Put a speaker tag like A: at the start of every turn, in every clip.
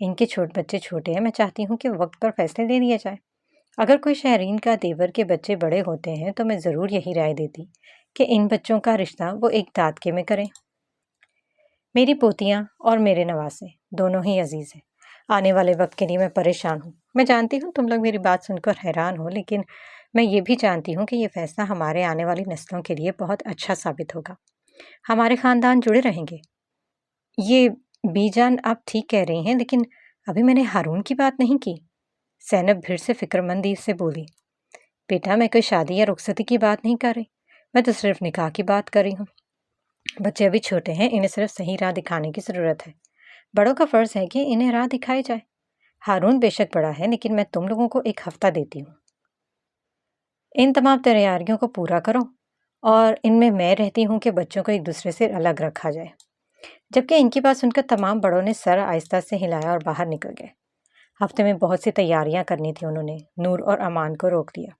A: ان کے بچے چھوٹے ہیں، میں چاہتی ہوں کہ وقت پر فیصلے لے لیے جائیں۔ اگر کوئی شہرین کا دیور کے بچے بڑے ہوتے ہیں تو میں ضرور یہی رائے دیتی کہ ان بچوں کا رشتہ وہ ایک دادکے میں کریں۔ میری پوتیاں اور میرے نواسے دونوں ہی عزیز ہیں۔ آنے والے وقت کے لیے میں پریشان ہوں۔ میں جانتی ہوں تم لوگ میری بات سن کر حیران ہو، لیکن میں یہ بھی جانتی ہوں کہ یہ فیصلہ ہمارے آنے والی نسلوں کے لیے بہت اچھا ثابت ہوگا۔ ہمارے خاندان جڑے رہیں گے۔ یہ بی جان آپ ٹھیک کہہ رہی ہیں، لیکن ابھی میں نے ہارون کی بات نہیں کی۔ زینب پھر سے فکر مندی سے بولی۔ بیٹا، میں کوئی شادی یا رخصتی کی بات نہیں کر رہی، میں تو صرف نکاح کی بات کر رہی ہوں۔ بچے ابھی چھوٹے ہیں، انہیں صرف صحیح راہ دکھانے کی ضرورت ہے۔ بڑوں کا فرض ہے کہ انہیں راہ دکھائی جائے۔ ہارون بے شک بڑا ہے، لیکن میں تم لوگوں کو ایک ہفتہ دیتی ہوں۔ ان تمام تیاریوں کو پورا کرو، اور ان میں رہتی ہوں کہ بچوں کو ایک دوسرے سے الگ رکھا جائے۔ جبکہ ان کی بات سن کر تمام بڑوں نے سر آہستہ سے ہلایا اور باہر نکل گئے۔ ہفتے میں بہت سی تیاریاں کرنی تھی۔ انہوں نے نور اور امان کو روک دیا۔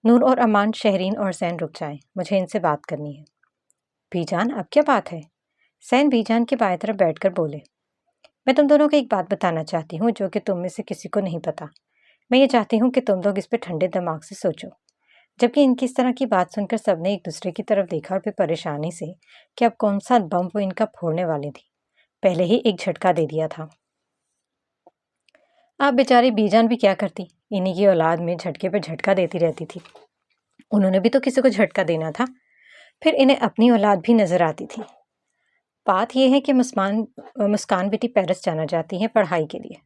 A: نور اور امان، شہرین اور زین رک جائیں، مجھے ان سے بات کرنی ہے۔ بی جان، اب کیا بات ہے؟ زین بی جان کے بائیں طرف بیٹھ کر بولے۔ میں تم دونوں کو ایک بات بتانا چاہتی ہوں جو کہ تم میں سے کسی کو نہیں پتا۔ میں یہ چاہتی ہوں کہ تم لوگ اس پہ ٹھنڈے دماغ سے سوچو۔ جبکہ ان کی اس طرح کی بات سن کر سب نے ایک دوسرے کی طرف دیکھا اور پھر پریشانی سے کہ اب کون سا بم وہ ان کا پھوڑنے والے تھی، پہلے ہی ایک جھٹکا دے دیا تھا۔ آپ بیچاری بی جان بھی کیا کرتی، انہیں کی اولاد میں جھٹکے پہ جھٹکا دیتی رہتی تھی۔ انہوں نے بھی تو کسی کو جھٹکا دینا تھا، پھر انہیں اپنی اولاد بھی نظر آتی تھی۔ بات یہ ہے کہ مسکان بیٹی پیرس جانا چاہتی ہیں پڑھائی کے لیے۔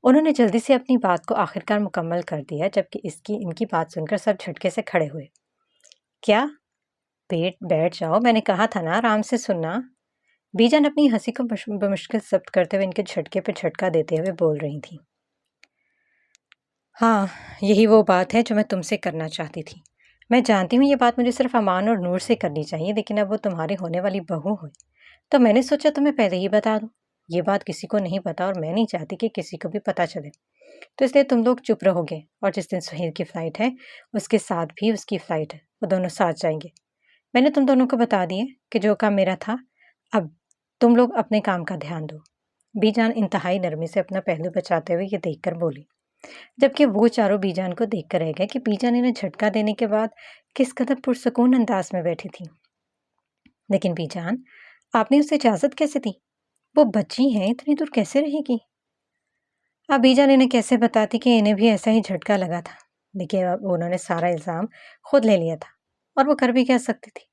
A: انہوں نے جلدی سے اپنی بات کو آخرکار مکمل کر دیا، جبکہ ان کی بات سن کر سب جھٹکے سے کھڑے ہوئے۔ کیا؟ بیٹھ جاؤ، میں نے کہا تھا نا آرام سے سننا۔ بی جان اپنی ہنسی کو بمشکل ضبط کرتے ہوئے ان کے جھٹکے پہ جھٹکا دیتے ہوئے بول رہی تھیں۔ ہاں، یہی وہ بات ہے جو میں تم سے کرنا چاہتی تھی۔ میں جانتی ہوں یہ بات مجھے صرف امان اور نور سے کرنی چاہیے، لیکن اب وہ تمہاری ہونے والی بہو ہوئی تو میں نے سوچا تمہیں پہلے ہی بتا دوں۔ یہ بات کسی کو نہیں پتا، اور میں نہیں چاہتی کہ کسی کو بھی پتا چلے، تو اس لیے تم لوگ چپ رہو گے، اور جس دن سہیل کی فلائٹ ہے اس کے ساتھ بھی اس کی فلائٹ ہے، وہ دونوں ساتھ جائیں گے۔ میں نے تم دونوں کو بتا دیے کہ جو کام میرا تھا، اب تم لوگ اپنے کام کا دھیان دو۔ بی جان انتہائی نرمی سے اپنا پہلو بچاتے ہوئے یہ دیکھ کر بولی، جبکہ وہ چاروں بی جان کو دیکھ کر رہ گئے کہ بی جان انہیں جھٹکا دینے کے بعد کس قدر پرسکون انداز میں بیٹھی تھی۔ لیکن بی جان، آپ نے اسے اجازت کیسے دی؟ وہ بچی ہیں، اتنی دور کیسے رہے گی؟ اب بی جان انہیں کیسے بتاتی کہ انہیں بھی ایسا ہی جھٹکا لگا تھا، لیکن اب انہوں نے سارا الزام خود لے لیا تھا، اور وہ کر بھی کیا سکتی تھی؟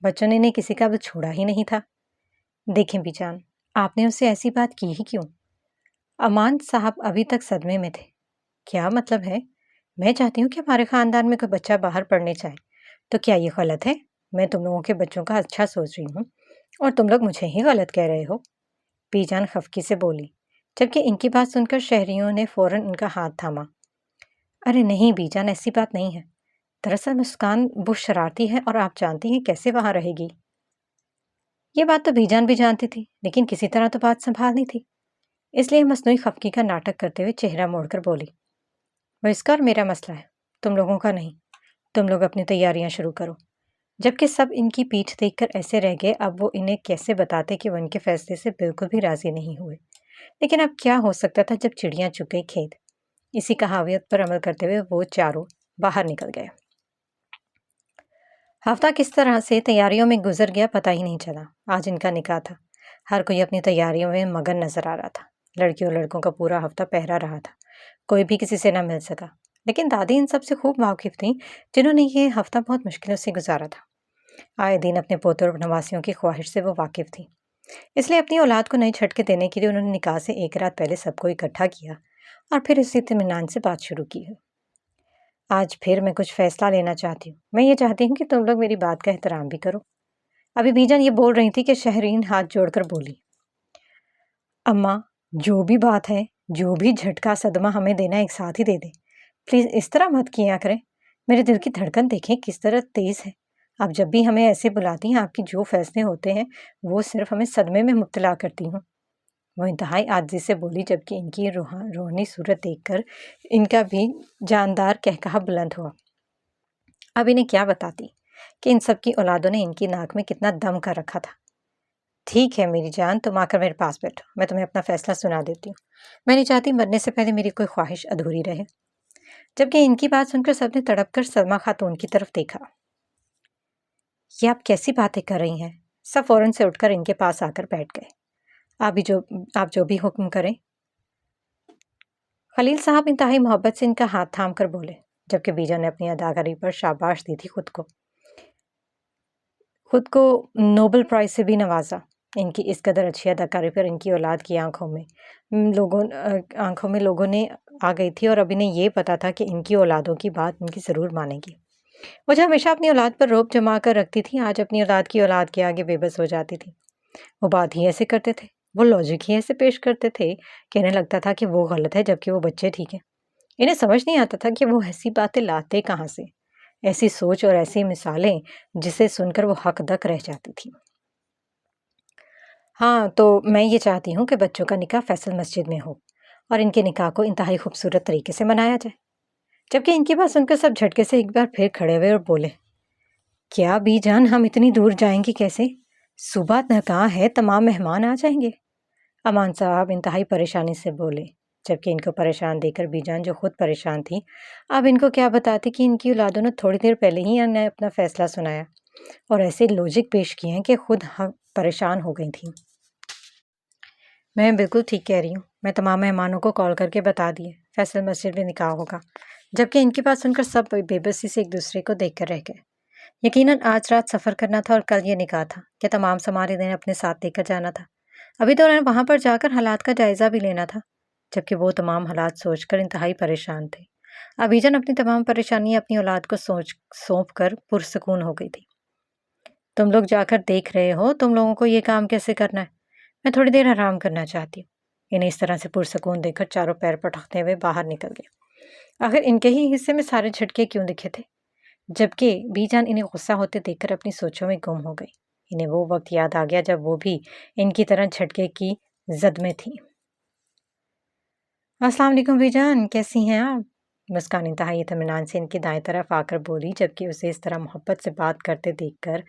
A: بچوں نے انہیں کسی کا بھی چھوڑا ہی نہیں تھا۔ دیکھیں بی جان، آپ نے اس سے ایسی بات کی ہی کیوں؟ امان صاحب ابھی تک صدمے میں تھے۔ کیا مطلب ہے؟ میں چاہتی ہوں کہ ہمارے خاندان میں کوئی بچہ باہر پڑھنے چاہے، تو کیا یہ غلط ہے؟ میں تم لوگوں کے بچوں کا اچھا سوچ رہی ہوں، اور تم لوگ مجھے ہی غلط کہہ رہے ہو۔ بی جان خفگی سے بولی، جبکہ ان کی بات سن کر شہریوں نے فوراً ان کا ہاتھ تھاما۔ ارے نہیں بی جان، ایسی بات نہیں ہے۔ دراصل مسکان وہ شرارتی ہے، اور آپ جانتی ہیں کیسے وہاں رہے گی۔ یہ بات تو بی جان بھی جانتی تھی، لیکن کسی طرح تو بات سنبھالنی تھی، اس لیے مصنوعی خفگی کا ناٹک کرتے ہوئے چہرہ موڑ کر بولی، وہ اس کا اور میرا مسئلہ ہے، تم لوگوں کا نہیں۔ تم لوگ اپنی تیاریاں شروع کرو۔ جبکہ سب ان کی پیٹھ دیکھ کر ایسے رہ گئے، اب وہ انہیں کیسے بتاتے کہ وہ ان کے فیصلے سے بالکل بھی راضی نہیں ہوئے۔ لیکن اب کیا ہو سکتا تھا جب چڑیاں چگ گئی کھیت۔ اسی کہاوت پر عمل کرتے ہوئے وہ چاروں باہر نکل گئے۔ ہفتہ کس طرح سے تیاریوں میں گزر گیا پتہ ہی نہیں چلا۔ آج ان کا نکاح تھا۔ ہر کوئی اپنی تیاریوں میں مگن نظر آ رہا تھا۔ لڑکی اور لڑکوں کا پورا ہفتہ پہرا رہا تھا، کوئی بھی کسی سے نہ مل سکا، لیکن دادی ان سب سے خوب واقف تھیں جنہوں نے یہ ہفتہ بہت مشکلوں سے گزارا تھا۔ آئے دن اپنے پوتوں اور نواسیوں کی خواہش سے وہ واقف تھی، اس لیے اپنی اولاد کو نئے جھٹکے دینے کے لیے انہوں نے نکاح سے ایک رات پہلے سب کو اکٹھا کیا اور پھر اسی اطمینان سے بات شروع کی ہے۔ آج پھر میں کچھ فیصلہ لینا چاہتی ہوں۔ میں یہ چاہتی ہوں کہ تم لوگ میری بات کا احترام بھی کرو۔ ابھی بی جان یہ بول رہی تھی کہ شہرین ہاتھ جوڑ کر بولی، اماں، جو بھی بات ہے، جو بھی جھٹکا صدمہ ہمیں دینا ایک ساتھ ہی دے دیں، پلیز اس طرح مت کیا کریں۔ میرے دل کی دھڑکن دیکھیں کس طرح تیز ہے۔ آپ جب بھی ہمیں ایسے بلاتی ہیں، آپ کی جو فیصلے ہوتے ہیں وہ صرف ہمیں صدمے میں مبتلا کرتی ہوں۔ وہ انتہائی عاجزی سے بولی، جبکہ ان کی روحانی صورت دیکھ کر ان کا بھی جاندار قہقہا بلند ہوا۔ اب انہیں کیا بتاتی کہ ان سب کی اولادوں نے ان کی ناک میں کتنا دم کر رکھا تھا۔ ٹھیک ہے میری جان، تم آ کر میرے پاس بیٹھو، میں تمہیں اپنا فیصلہ سنا دیتی ہوں۔ میں نہیں چاہتی مرنے سے پہلے میری کوئی خواہش ادھوری رہے۔ جبکہ ان کی بات سن کر سب نے تڑپ کر سلمہ خاتون کی طرف دیکھا۔ یہ آپ کیسی باتیں کر رہی ہیں؟ سب فوراً سے اٹھ کر ان کے پاس آ کر بیٹھ گئے۔ آپ جو بھی حکم کریں۔ خلیل صاحب انتہائی محبت سے ان کا ہاتھ تھام کر بولے، جبکہ بیجا نے اپنی اداکاری پر شاباش دی تھی خود کو نوبل پرائز سے بھی نوازا۔ ان کی اس قدر اچھی اداکاری پر ان کی اولاد کی آنکھوں میں لوگوں نے آ گئی تھی، اور اب انہیں یہ پتا تھا کہ ان کی اولادوں کی بات ان کی ضرور مانیں گی۔ وہ جو ہمیشہ اپنی اولاد پر روب جما کر رکھتی تھی، آج اپنی اولاد کی اولاد کے آگے بے بس ہو جاتی تھی۔ وہ بات ہی ایسے کرتے تھے، وہ لاجک ہی ایسے پیش کرتے تھے کہ انہیں لگتا تھا کہ وہ غلط ہے جبکہ وہ بچے ٹھیک ہیں۔ انہیں سمجھ نہیں آتا تھا کہ وہ ایسی باتیں لاتے کہاں سے، ایسی سوچ اور ایسی مثالیں جسے سن کر وہ حق دک رہ جاتی تھی۔ ہاں، تو میں یہ چاہتی ہوں کہ بچوں کا نکاح فیصل مسجد میں ہو اور ان کے نکاح کو انتہائی خوبصورت طریقے سے منایا جائے۔ جبکہ ان کی بات سن کر سب جھٹکے سے ایک بار پھر کھڑے ہوئے اور بولے، کیا بی جان، ہم اتنی دور جائیں گے کیسے؟ صبح نکاح ہے، تمام مہمان آ جائیں گے۔ امان صاحب انتہائی پریشانی سے بولے، جبکہ ان کو پریشان دیکھ کر بی جان جو خود پریشان تھی، اب ان کو کیا بتاتی کہ ان کی اولادوں نے تھوڑی دیر پہلے ہی انہیں اپنا فیصلہ سنایا اور ایسے لوجک پیش کیے ہیں کہ خود پریشان ہو گئی تھیں۔ میں بالکل ٹھیک کہہ رہی ہوں، میں تمام مہمانوں کو کال کر کے بتا دیے فیصل مسجد میں نکاح ہوگا۔ جبکہ ان کی بات سن کر سب بے بسی سے ایک دوسرے کو دیکھ کر رہ گئے۔ یقیناً آج رات سفر کرنا تھا اور کل یہ نکاح تھا کہ تمام سمارے دن اپنے ساتھ لے کر جانا تھا۔ ابھی تو انہیں وہاں پر جا کر حالات کا جائزہ بھی لینا تھا، جبکہ وہ تمام حالات سوچ کر انتہائی پریشان تھے۔ ابھی جان اپنی تمام پریشانیاں اپنی اولاد کو سونپ کر پرسکون ہو گئی تھی۔ تم لوگ جا کر دیکھ رہے ہو، تم لوگوں کو یہ کام کیسے کرنا ہے؟ میں تھوڑی دیر آرام کرنا چاہتی ہوں۔ انہیں اس طرح سے پرسکون دیکھ کر چاروں پیر پٹکتے ہوئے باہر نکل گئے۔ آخر ان کے ہی حصے میں سارے جھٹکے کیوں دکھے تھے؟ جبکہ بی جان انہیں غصہ ہوتے دیکھ کر اپنی سوچوں میں گم ہو گئی۔ انہیں وہ وقت یاد آ گیا جب وہ بھی ان کی طرح جھٹکے کی زد میں تھی۔ السلام علیکم بی جان، کیسی ہیں آپ؟ مسکان انتہائی اطمینان سے ان کی دائیں طرف آ کر بولی، جبکہ اسے اس طرح محبت سے بات کرتے دیکھ کر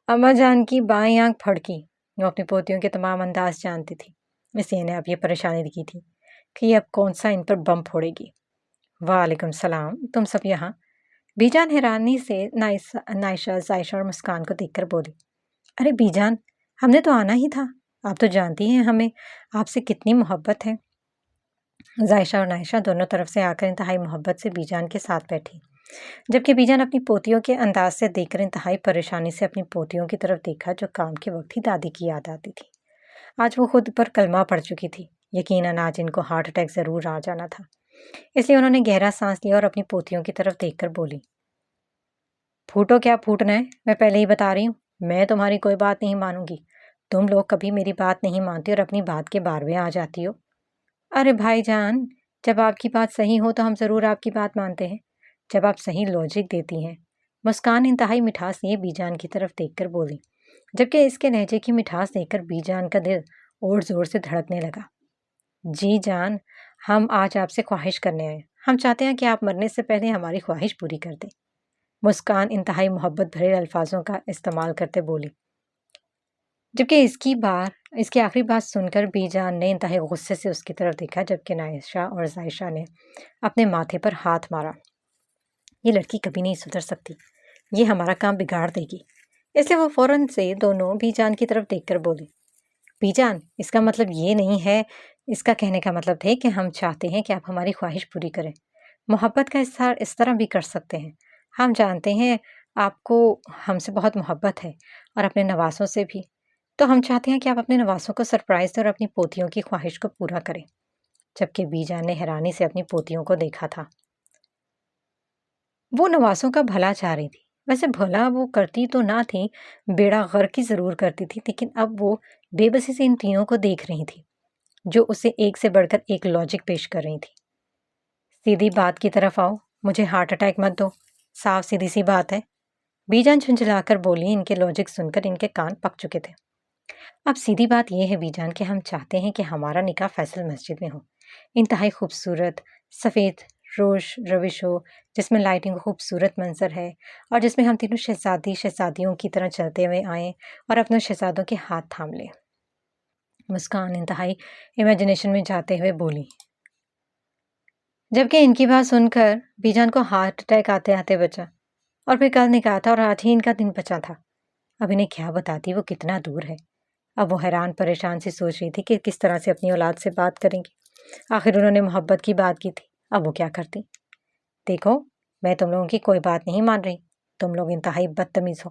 A: اما جان کی بائیں آنکھ پھڑکی۔ وہ اپنی پوتیوں کے تمام انداز جانتی تھی، اس لیے انہیں اب یہ پریشانی دکھی تھی کہ یہ اب کون سا ان پر بم پھوڑے گی۔ وعلیکم السلام، تم سب یہاں؟ بی جان حیرانی سے نائشہ، ذائشہ اور مسکان کو دیکھ کر بولی، ارے بی جان، ہم نے تو آنا ہی تھا، آپ تو جانتی ہیں ہمیں آپ سے کتنی محبت ہے۔ ذائشہ اور نائشہ دونوں طرف سے آ کر انتہائی محبت سے بی جان کے ساتھ بیٹھی، جبکہ بی جان اپنی پوتیوں کے انداز سے دیکھ کر انتہائی پریشانی سے اپنی پوتیوں کی طرف دیکھا جو کام کے وقت ہی دادی کی یاد آتی تھی۔ آج وہ خود پر کلمہ پڑ چکی تھی، یقیناً آج ان کو ہارٹ اٹیک ضرور آ جانا تھا، اس لیے انہوں نے گہرا سانس لیا اور اپنی پوتیوں کی طرف دیکھ کر بولی، پھوٹو کیا پھوٹنا ہے، میں پہلے ہی بتا رہی ہوں، میں تمہاری کوئی بات نہیں مانوں گی۔ تم لوگ کبھی میری بات نہیں مانتے اور اپنی بات کے بار میں آ جاتی ہو۔ ارے بھائی جان، جب آپ کی بات صحیح ہو تو ہم ضرور آپ کی بات مانتے ہیں، جب آپ صحیح لاجک دیتی ہیں۔ مسکان انتہائی مٹھاس لیے بی جان کی طرف دیکھ کر بولی، جبکہ اس کے لہجے کی مٹھاس دیکھ کر بی جان کا دل اور زور سے دھڑکنے لگا۔ جی جان، ہم آج آپ سے خواہش کرنے آئے، ہم چاہتے ہیں کہ آپ مرنے سے پہلے ہماری خواہش پوری کر دیں۔ مسکان انتہائی محبت بھرے الفاظوں کا استعمال کرتے بولی، جبکہ اس کی آخری بات سن کر بی جان نے انتہائی غصے سے اس کی طرف دیکھا، جبکہ نائشہ اور ذائشہ نے اپنے ماتھے پر ہاتھ مارا۔ یہ لڑکی کبھی نہیں سدھر سکتی، یہ ہمارا کام بگاڑ دے گی۔ اس لیے وہ فوراً سے دونوں بی جان کی طرف دیکھ کر بولی، بی جان، اس کا مطلب یہ نہیں ہے، اس کا کہنے کا مطلب تھے کہ ہم چاہتے ہیں کہ آپ ہماری خواہش پوری کریں۔ محبت کا اظہار اس طرح بھی کر سکتے ہیں، ہم جانتے ہیں آپ کو ہم سے بہت محبت ہے اور اپنے نواسوں سے بھی، تو ہم چاہتے ہیں کہ آپ اپنے نواسوں کو سرپرائز دیں اور اپنی پوتیوں کی خواہش کو پورا کریں۔ جبکہ بی جان نے حیرانی سے اپنی پوتیوں کو دیکھا تھا۔ وہ نواسوں کا بھلا چاہ رہی تھی، ویسے بھلا وہ کرتی تو نہ تھی، بیڑا غرق کی ضرور کرتی تھی، لیکن اب وہ بے بسی سے ان تینوں کو دیکھ رہی تھی جو اسے ایک سے بڑھ کر ایک لاجک پیش کر رہی تھی۔ سیدھی بات کی طرف آؤ، مجھے ہارٹ اٹیک مت دو، صاف سیدھی سی بات ہے۔ بی جان جھنجھلا کر بولی، ان کے لاجک سن کر ان کے کان پک چکے تھے۔ اب سیدھی بات یہ ہے بی جان کہ ہم چاہتے ہیں کہ ہمارا نکاح فیصل مسجد میں ہو، انتہائی خوبصورت سفید روش ہو، جس میں لائٹنگ خوبصورت منظر ہے اور جس میں ہم تینوں شہزادیوں کی طرح چلتے ہوئے آئیں اور اپنے شہزادوں کے ہاتھ تھام لیں۔ مسکان انتہائی امیجنیشن میں جاتے ہوئے بولی، جبکہ ان کی بات سن کر بی جان کو ہارٹ اٹیک آتے آتے بچا، اور پھر کل نکاح تھا اور آج ہی ان کا دن بچا تھا۔ اب انہیں کیا بتاتی وہ کتنا دور ہے۔ اب وہ حیران پریشان سی سوچ رہی تھی کہ کس طرح سے اپنی اولاد سے بات کریں گی۔ آخر انہوں نے محبت کی بات کی تھی، اب وہ کیا کرتی؟ دیکھو، میں تم لوگوں کی کوئی بات نہیں مان رہی، تم لوگ انتہائی بدتمیز ہو۔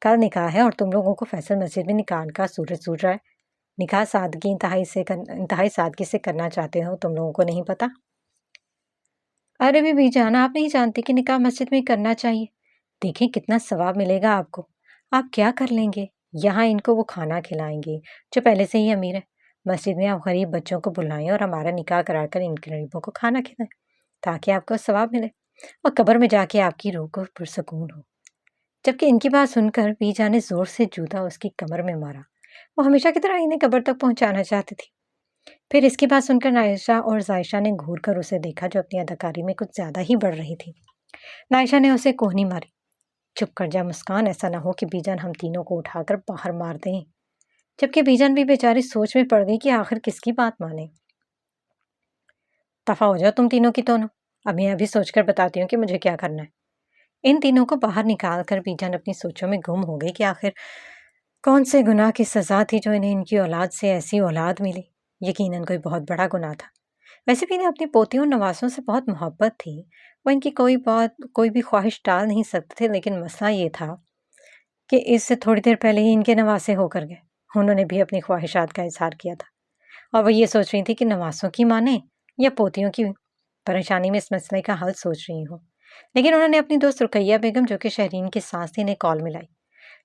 A: کل نکاح ہے اور تم لوگوں کو فیصل مسجد میں نکاح کا سورج سوٹ رہا ہے۔ نکاح انتہائی سادگی سے کرنا چاہتے ہو، تم لوگوں کو نہیں پتا؟ ارے بی جان، آپ نہیں جانتی کہ نکاح مسجد میں کرنا چاہیے؟ دیکھیں کتنا ثواب ملے گا آپ کو۔ آپ کیا کر لیں گے؟ یہاں ان کو وہ کھانا کھلائیں گے جو پہلے سے ہی امیر ہے۔ مسجد میں آپ غریب بچوں کو بلائیں اور ہمارا نکاح کرا کر ان غریبوں کو کھانا کھلائیں تاکہ آپ کو ثواب ملے اور قبر میں جا کے آپ کی روح کو پرسکون ہو۔ جبکہ ان کی بات سن کر بی جان نے زور سے جوتا اس کی کمر میں مارا۔ وہ ہمیشہ کی طرح انہیں قبر تک پہنچانا چاہتی تھی۔ پھر اس کی بات سن کر نائشہ اور ذائشہ نے گھور کر اسے دیکھا جو اپنی اداکاری میں کچھ زیادہ ہی بڑھ رہی تھی۔ نائشہ نے اسے کوہنی ماری، چپ کر جا مسکان، ایسا نہ ہو کہ بی جان ہم تینوں کو اٹھا کر باہر مار دیں۔ جبکہ بی جان بھی بیچاری سوچ میں پڑ گئی کہ آخر کس کی بات مانے۔ دفع ہو جاؤ تم تینوں کی دونوں، اب میں ابھی سوچ کر بتاتی ہوں کہ مجھے کیا کرنا ہے۔ ان تینوں کو باہر نکال کر بی جان اپنی سوچوں میں گم ہو گئی کہ آخر کون سے گناہ کی سزا تھی جو انہیں ان کی اولاد سے ایسی اولاد ملی۔ یقیناً کوئی بہت بڑا گناہ تھا۔ ویسے بھی انہیں اپنی پوتیوں اور نواسوں سے بہت محبت تھی، وہ ان کی کوئی بھی خواہش ٹال نہیں سکتے تھے، لیکن مسئلہ یہ تھا کہ اس سے تھوڑی دیر پہلے ہی ان کے نواسے ہو کر گئے۔ انہوں نے بھی اپنی خواہشات کا اظہار کیا تھا اور وہ یہ سوچ رہی تھی کہ نواسوں کی مانیں یا پوتیوں کی۔ پریشانی میں اس مسئلے کا حل سوچ رہی ہوں، لیکن انہوں نے اپنی دوست رقیہ بیگم جو کہ شہرین کی سانس تھی انہیں کال ملائی۔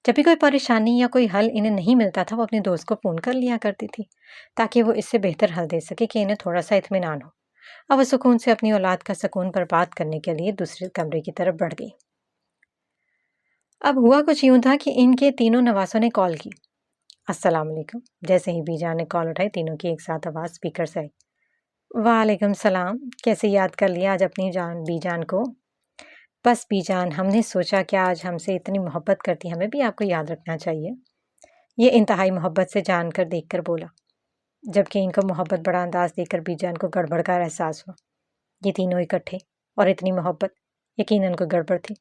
A: جب بھی کوئی پریشانی یا کوئی حل انہیں نہیں ملتا تھا وہ اپنے دوست کو فون کر لیا کرتی تھی تاکہ وہ اس سے بہتر حل دے سکے کہ انہیں تھوڑا سا اطمینان ہو۔ اب وہ سکون سے اپنی اولاد کا سکون برباد کرنے کے لیے دوسرے کمرے کی طرف بڑھ گئی۔ اب ہوا کچھ یوں تھا کہ ان کے تینوں نواسوں نے کال کی۔ السلام علیکم۔ جیسے ہی بی جان نے کال اٹھائی تینوں کی ایک ساتھ آواز اسپیکر سے آئی۔ وعلیکم السلام، کیسے یاد کر لیا آج اپنی بی جان کو؟ بس بی جان، ہم نے سوچا کہ آج ہم سے اتنی محبت کرتی ہمیں بھی آپ کو یاد رکھنا چاہیے۔ یہ انتہائی محبت سے جان کر دیکھ کر بولا، جبکہ ان کو محبت بڑا انداز دیکھ کر بی جان کو گڑبڑ کا احساس ہوا۔ یہ تینوں اکٹھے اور اتنی محبت، یقیناً کوئی گڑبڑ تھی۔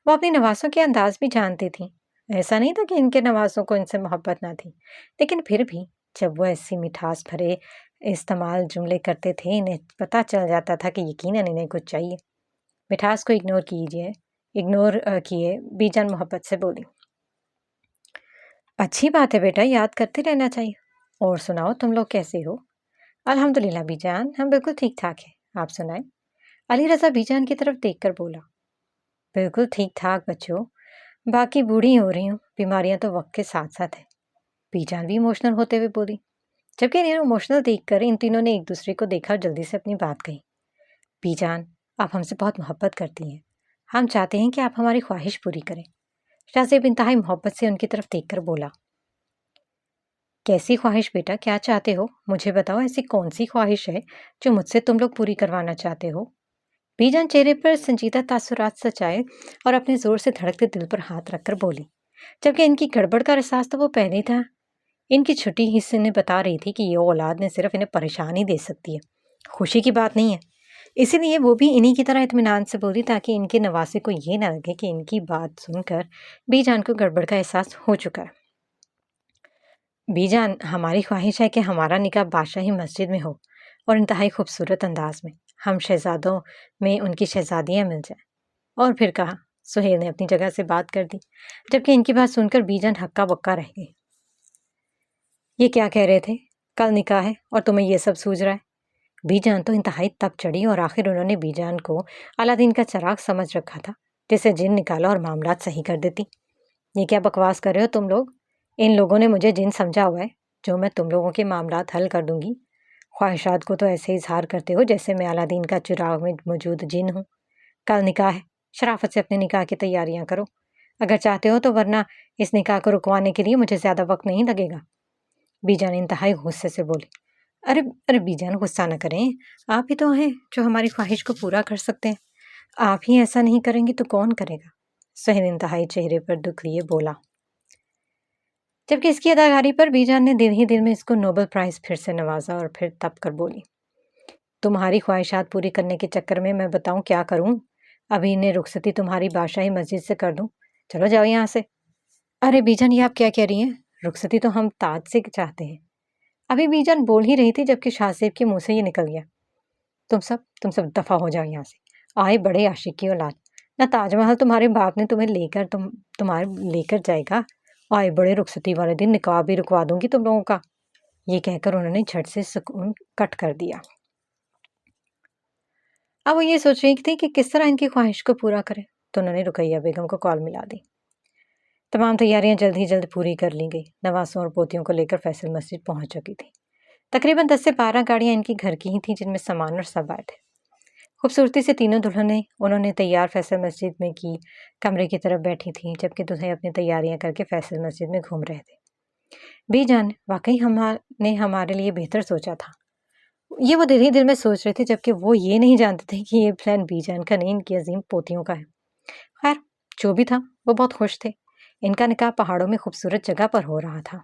A: وہ اپنی نواسوں کے انداز بھی جانتی تھیں، ایسا نہیں تھا کہ ان کے نواسوں کو ان سے محبت نہ تھی، لیکن پھر بھی جب وہ ایسی مٹھاس بھرے استعمال جملے کرتے تھے انہیں پتہ چل جاتا تھا کہ یقیناً انہیں کچھ چاہیے۔ مٹھاس کو اگنور کیے بی جان محبت سے بولی، اچھی بات ہے بیٹا، یاد کرتے رہنا چاہیے۔ اور سناؤ تم لوگ کیسے ہو؟ الحمدللہ بی جان، ہم بالکل ٹھیک ٹھاک ہیں، آپ سنائیں؟ علی رضا بی جان کی طرف دیکھ کر بولا، بالکل ٹھیک ٹھاک بچوں، باقی بوڑھی ہو رہی ہوں، بیماریاں تو وقت کے ساتھ ساتھ ہیں۔ بی جان بھی ایموشنل ہوتے ہوئے بولی، جبکہ انہیں ایموشنل دیکھ کر ان تینوں نے ایک دوسرے کو دیکھا اور جلدی سے اپنی بات کہی۔ بی جان، آپ ہم سے بہت محبت کرتی ہیں، ہم چاہتے ہیں کہ آپ ہماری خواہش پوری کریں۔ شاہ زیب انتہائی محبت سے ان کی طرف دیکھ کر بولا، کیسی خواہش بیٹا، کیا چاہتے ہو؟ مجھے بتاؤ، ایسی کون سی خواہش ہے جو مجھ سے تم لوگ پوری کروانا چاہتے ہو؟ بی جان چہرے پر سنجیدہ تاثرات سچائے اور اپنے زور سے دھڑکتے دل پر ہاتھ رکھ کر بولی، جبکہ ان کی گڑبڑ کا احساس تو وہ پہلے ہی تھا۔ ان کی چھٹی حصے نے بتا رہی تھی کہ یہ اولاد نے صرف انہیں پریشان ہی دے سکتی ہے، خوشی کی بات نہیں ہے۔ اسی لیے وہ بھی انہی کی طرح اطمینان سے بولی تاکہ ان کے نواسے کو یہ نہ لگے کہ ان کی بات سن کر بی جان کو گڑبڑ کا احساس ہو چکا ہے۔ بی جان، ہماری خواہش ہے کہ ہمارا نکاح بادشاہی مسجد میں ہو اور انتہائی خوبصورت انداز میں، ہم شہزادوں میں ان کی شہزادیاں مل جائیں۔ اور پھر کہا، سہیل نے اپنی جگہ سے بات کر دی، جبکہ ان کی بات سن کر بی جان ہکا بکا رہ گئی۔ یہ کیا کہہ رہے تھے؟ کل نکاح ہے اور تمہیں یہ سب سوج رہا ہے؟ بی جان تو انتہائی تب چڑھی اور آخر انہوں نے بی جان کو الادین کا چراغ سمجھ رکھا تھا جسے جن نکالا اور معاملات صحیح کر دیتی۔ یہ کیا بکواس کر رہے ہو تم لوگ؟ ان لوگوں نے مجھے جن سمجھا ہوا ہے جو میں تم لوگوں کے معاملات حل کر دوں گی۔ خواہشات کو تو ایسے اظہار کرتے ہو جیسے میں الادین کا چراغ میں موجود جن ہوں۔ کل نکاح ہے، شرافت سے اپنے نکاح کی تیاریاں کرو اگر چاہتے ہو تو، ورنہ اس نکاح کو رکوانے کے لیے مجھے زیادہ وقت نہیں لگے گا۔ بی جان انتہائی غصے سے بولی، ارے ارے بیجان غصہ نہ کریں، آپ ہی تو ہیں جو ہماری خواہش کو پورا کر سکتے ہیں، آپ ہی ایسا نہیں کریں گے تو کون کرے گا؟ سہیل انتہائی چہرے پر دکھ لیے بولا، جبکہ اس کی اداکاری پر بیجان نے دل ہی دل میں اس کو نوبل پرائز پھر سے نوازا اور پھر تپ کر بولی، تمہاری خواہشات پوری کرنے کے چکر میں بتاؤں کیا کروں؟ ابھی انہیں رخصتی تمہاری بادشاہی مسجد سے کر دوں؟ چلو جاؤ یہاں سے۔ ارے بیجان یہ آپ کیا کہہ رہی ہیں؟ رخصتی تو ہم تاج سے چاہتے ہیں۔ ابھی بیجان بول ہی رہی تھی جبکہ شاہ زیب کے منہ سے یہ نکل گیا، تم سب دفع ہو جاؤ یہاں سے، آئے بڑے عاشق کی اولاد، نہ تاج محل تمہارے باپ نے تمہیں لے کر جائے گا، آئے بڑے رخصتی والے دن نکاح بھی رکوا دوں گی تم لوگوں کا۔ یہ کہہ کر انہوں نے جھٹ سے سکون کٹ کر دیا۔ اب وہ یہ سوچ رہی تھی کہ کس طرح ان کی خواہش کو پورا کرے، تو انہوں نے رقیہ بیگم کو کال ملا دی۔ تمام تیاریاں جلد ہی جلد پوری کر لی گئی۔ نواسوں اور پوتیوں کو لے کر فیصل مسجد پہنچ چکی تھی۔ تقریباً 10 سے 12 گاڑیاں ان کی گھر کی ہی تھیں جن میں سامان اور سب آئے تھے۔ خوبصورتی سے تینوں دلہنیں انہوں نے تیار فیصل مسجد میں کی کمرے کی طرف بیٹھی تھیں، جبکہ دلہے اپنی تیاریاں کر کے فیصل مسجد میں گھوم رہے تھے۔ بی جان واقعی نے ہمارے لیے بہتر سوچا تھا، یہ وہ دل ہی دل میں سوچ رہے تھے، جبکہ وہ یہ نہیں جانتے تھے کہ یہ پلان بی جان کا نہیں، ان کی عظیم پوتیوں کا ہے۔ خیر جو بھی تھا وہ بہت خوش تھے۔ ان کا نکاح پہاڑوں میں خوبصورت جگہ پر ہو رہا تھا۔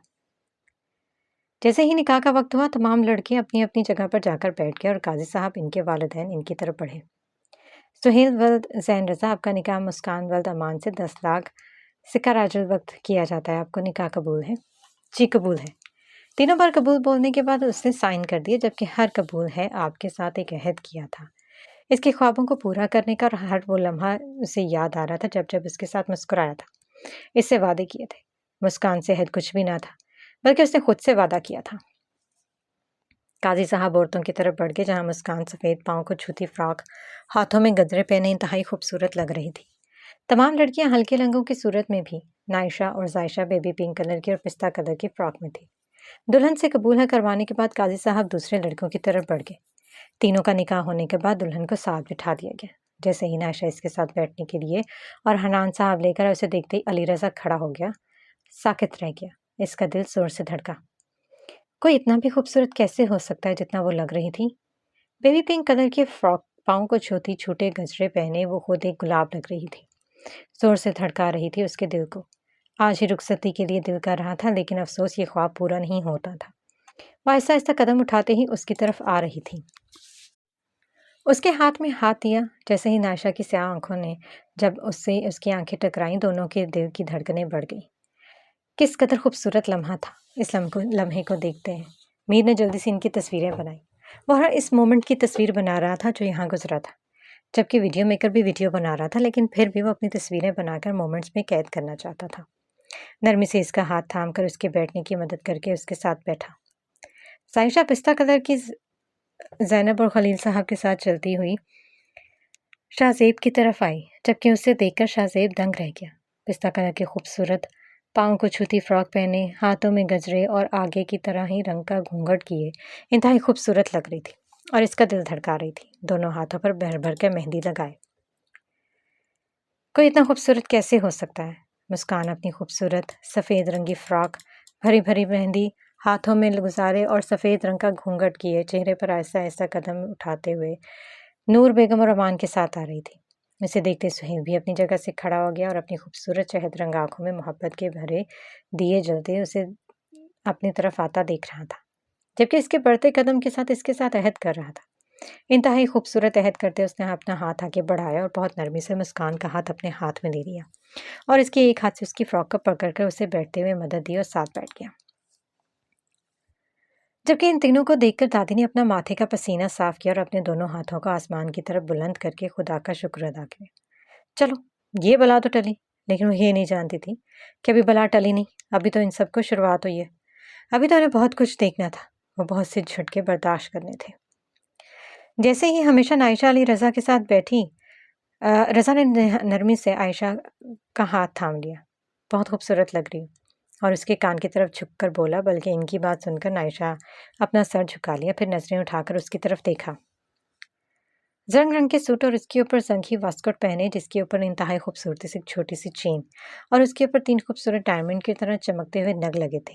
A: جیسے ہی نکاح کا وقت ہوا تمام لڑکے اپنی اپنی جگہ پر جا کر بیٹھ گئے اور قاضی صاحب ان کے والدین ان کی طرف بڑھے۔ سہیل ولد زین رضا، آپ کا نکاح مسکان ولد امان سے 10 لاکھ سکہ راج الوقت کیا جاتا ہے، آپ کو نکاح قبول ہے؟ جی قبول ہے۔ تینوں بار قبول بولنے کے بعد اس نے سائن کر دیا، جبکہ ہر قبول ہے آپ کے ساتھ ایک عہد کیا تھا، اس کے خوابوں کو پورا کرنے کا، اور ہر وہ لمحہ اسے یاد آ رہا تھا جب اس کے ساتھ مسکرایا تھا، اس سے وعدے کیے تھے۔ مسکان سے عہد کچھ بھی نہ تھا، بلکہ اس نے خود سے وعدہ کیا تھا۔ قاضی صاحب عورتوں کی طرف بڑھ گئے، جہاں مسکان سفید پاؤں کو چھوتی فراک، ہاتھوں میں گجرے پہنے انتہائی خوبصورت لگ رہی تھی۔ تمام لڑکیاں ہلکے رنگوں کی صورت میں بھی، نائشہ اور زائشہ بیبی پنک کلر کی اور پستہ کلر کی فراک میں تھی۔ دلہن سے قبول ہے کروانے کے بعد قاضی صاحب دوسرے لڑکوں کی طرف بڑھ گئے۔ تینوں کا نکاح ہونے کے بعد دلہن کو ساتھ بٹھا دیا گیا۔ جیسے ہی نائشہ اس کے ساتھ بیٹھنے کے لیے اور حنان صاحب لے کر اسے دیکھتے ہی علی رضا کھڑا ہو گیا، ساکت رہ گیا۔ اس کا دل زور سے دھڑکا۔ کوئی اتنا بھی خوبصورت کیسے ہو سکتا ہے جتنا وہ لگ رہی تھی؟ بیبی پنک کلر کی فراک، پاؤں کو چھوٹے گجرے پہنے وہ خود ایک گلاب لگ رہی تھی، زور سے دھڑکا رہی تھی اس کے دل کو۔ آج ہی رخصتی کے لیے دل کر رہا تھا، لیکن افسوس یہ خواب پورا نہیں ہوتا تھا۔ وہ آہستہ آہستہ قدم اٹھاتے ہی اس کی طرف آ رہی تھی۔ اس کے ہاتھ میں ہاتھ دیا۔ جیسے ہی نائشہ کی سیاہ آنکھوں نے جب اس سے اس کی آنکھیں ٹکرائیں، دونوں کے دل کی دھڑکنیں بڑھ گئیں۔ کس قدر خوبصورت لمحہ تھا۔ اس لمحے کو دیکھتے ہیں میر نے جلدی سے ان کی تصویریں بنائی۔ وہ ہر اس مومنٹ کی تصویر بنا رہا تھا جو یہاں گزرا تھا، جبکہ ویڈیو میکر بھی ویڈیو بنا رہا تھا، لیکن پھر بھی وہ اپنی تصویریں بنا کر مومنٹس میں قید کرنا چاہتا تھا۔ نرمی سے اس کا ہاتھ تھام کر اس کے بیٹھنے کی مدد کر کے اس کے ساتھ بیٹھا۔ سائشہ پستہ کلر کی زینب اور خلیل صاحب کے ساتھ چلتی ہوئی شاہ زیب کی طرف آئی، جبکہ اسے دیکھ کر شاہ زیب دنگ رہ گیا۔ پستہ کلر کے خوبصورت پاؤں کو چھوتی فراک پہنے، ہاتھوں میں گجرے اور آگے کی طرح ہی رنگ کا گھونگھٹ کیے انتہائی خوبصورت لگ رہی تھی اور اس کا دل دھڑکا رہی تھی۔ دونوں ہاتھوں پر بھر بھر کے مہندی لگائے۔ کوئی اتنا خوبصورت کیسے ہو سکتا ہے؟ مسکان اپنی خوبصورت سفید رنگی فراک، بھری بھری مہندی ہاتھوں میں گزارے اور سفید رنگ کا گھونگھٹ کیے چہرے پر آہستہ آہستہ قدم اٹھاتے ہوئے نور بیگم اور امان کے ساتھ آ رہی تھی۔ اسے دیکھتے سہیل بھی اپنی جگہ سے کھڑا ہو گیا اور اپنی خوبصورت شہد رنگ آنکھوں میں محبت کے بھرے دیے جلتے اسے اپنی طرف آتا دیکھ رہا تھا، جبکہ اس کے بڑھتے قدم کے ساتھ اس کے ساتھ عہد کر رہا تھا۔ انتہائی خوبصورت عہد کرتے اس نے اپنا ہاتھ آگے بڑھایا اور بہت نرمی سے مسکان کا ہاتھ اپنے ہاتھ میں لے لیا اور اس کے ایک ہاتھ سے اس کی فراک کو پکڑ کر اسے بیٹھتے ہوئے مدد دی اور ساتھ بیٹھ گیا۔ جبکہ ان تینوں کو دیکھ کر دادی نے اپنا ماتھے کا پسینہ صاف کیا اور اپنے دونوں ہاتھوں کو آسمان کی طرف بلند کر کے خدا کا شکر ادا کیا۔ چلو یہ بلا تو ٹلی، لیکن وہ یہ نہیں جانتی تھی کہ ابھی بلا ٹلی نہیں، ابھی تو ان سب کو شروعات ہوئی ہے، ابھی تو انہیں بہت کچھ دیکھنا تھا، وہ بہت سے جھٹکے برداشت کرنے تھے۔ جیسے ہی ہمیشہ عائشہ علی رضا کے ساتھ بیٹھی، رضا نے نرمی سے عائشہ کا ہاتھ تھام لیا۔ بہت خوبصورت لگ رہی، اور اس کے کان کی طرف جھک کر بولا، بلکہ ان کی بات سن کر عائشہ اپنا سر جھکا لیا، پھر نظریں اٹھا کر اس کی طرف دیکھا۔ زرنگ رنگ کے سوٹ اور اس کے اوپر زنگی واسکٹ پہنے، جس کے اوپر انتہائی خوبصورتی سے ایک چھوٹی سی چین اور اس کے اوپر 3 خوبصورت ڈائمنڈ کی طرح چمکتے ہوئے نگ لگے تھے۔